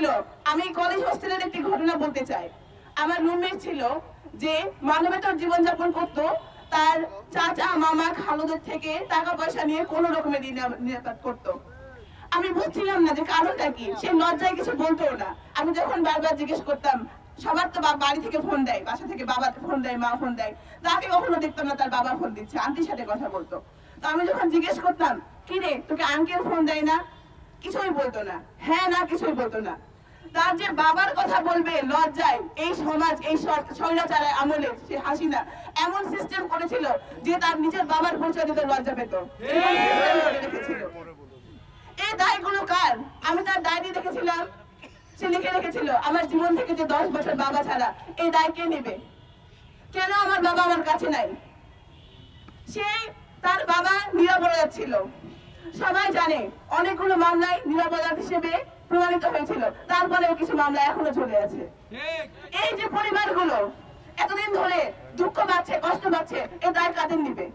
ছিল, আমি কলেজ হোস্টেলের একটি ঘটনা বলতে চাই। আমার রুমমেট ছিল যে মানবেতর জীবনযাপন করত, তার চাচা মামা খালুদের থেকে টাকা পয়সা নিয়ে কোনো রকমের নিরাপদ করতো। আমি বুঝছিলাম না যে কারণটা কি, সে লজ্জায় কিছু বলতো না। আমি যখন বারবার জিজ্ঞেস করতাম, সবার তো বাড়ি থেকে ফোন দেয়, বাসা থেকে বাবা ফোন দেয়, মা ফোন দেয়, তাকে কখনো দেখতাম না তার বাবা ফোন দিচ্ছে, আন্টির সাথে কথা বলতো। তো আমি যখন জিজ্ঞেস করতাম, কি রে তোকে আঙ্কেল ফোন দেয় না, কিছুই বলতো না, হ্যাঁ না কিছুই বলতো না। তার যে বাবার কথা বলবে লজ্জায়, এই সমাজ এই স্বৈরাচারের আমলে সে হাসিনা এমন সিস্টেম করেছিল যে তার নিজের বাবার পরিচয় দিতে লজ্জা পেত। এই দায়গুলো কার? আমি তার ডায়েরি দেখেছিলাম, সে লিখে রেখেছিল, আমার জীবন থেকে যে 10 বছর বাবা ছাড়া, এই দায় কে নেবে? কেন আমার বাবা আমার কাছে নাই? সে তার বাবা নিরপরাধ ছিল, সবাই জানে। অনেকগুলো মামলায় নিরপরাধ হিসেবে প্রমাণিত হয়েছিল, তারপরেও কিছু মামলা এখনো চলে আছে। এই যে পরিবারগুলো এতদিন ধরে দুঃখ পাচ্ছে, কষ্ট পাচ্ছে, এই দায় কাদের নিবে?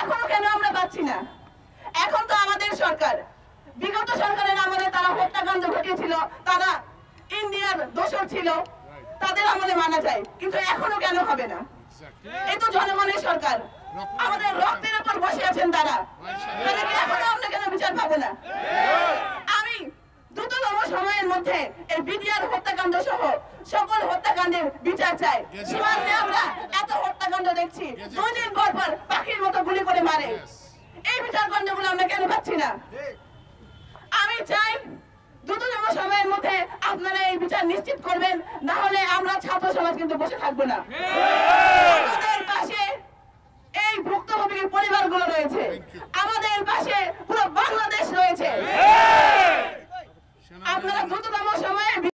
এখনো কেন আমরা পাচ্ছি না? এখন তো আমাদের সরকার, বিগত সরকারের আমলে তারা হত্যাকাণ্ড ঘটিয়েছিল, তারা ইন্ডিয়ার দোষর ছিল, তাদের আমলে মানা যায়, কিন্তু এখনো কেন হবে না? এই তো জনগণের সরকার, আমাদের রক্তের উপর বসে আছেন তারা, তাহলে কি এখনো আমরা কেন বিচার পাবো না? আমি দ্রুততম সময়ের মধ্যে এই বিডিআর হত্যাকাণ্ড সহ সকল হত্যাকাণ্ডের বিচার চাই। সীমান্তে আমরা এত হত্যাকাণ্ড দেখছি, 2 দিন পর পর পাখির মতো গুলি করে মারে, এই বিচার কাণ্ডগুলো আমরা কেন পাচ্ছি না? আমি চাই দ্রুততম সময়ের মধ্যে আপনারা এই বিচার নিশ্চিত করবেন, না হলে আমরা ছাত্র সমাজ কিন্তু বসে থাকবো না। আমাদের পাশে এই ভুক্তভোগীর পরিবারগুলো রয়েছে, আমাদের পাশে পুরো বাংলাদেশ রয়েছে। আপনারা দ্রুততম